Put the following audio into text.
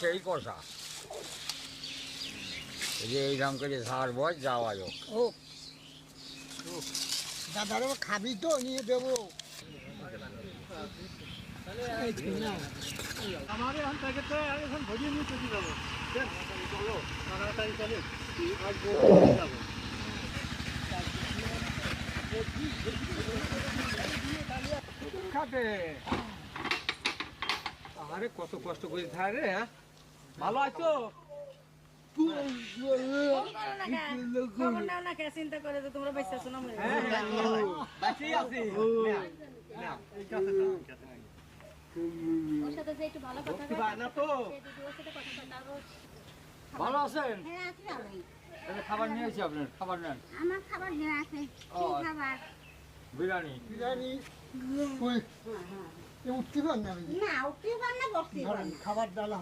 সেই কষা এই যে এইরকম করে ঝাড় বয় যাওয়া হোক। ও দাদারও খাবি তো নিয়ে দেবো। আমার এখন থেকে তো এখন ভরিয়ে নিয়ে চলে যাবো। চলো তাড়াতাড়ি চলে যাবো। খাবে আরে কত কষ্ট করে ধারে। হ্যাঁ ভালো আছো? চিন্তা করে তোমরা বেঁচে আছো না? ওর সাথে যে একটু ভালো কথা ভালো আছেন? খাবার নিয়েছি আপনার, খাবার নেন। আমার খাবার দেওয়া আছে। কি খাবার? বিরিয়ানি। বিরিয়ানি উঠতে পার না, না উঠতে পার না, বসতে পার না। খাবার ডালা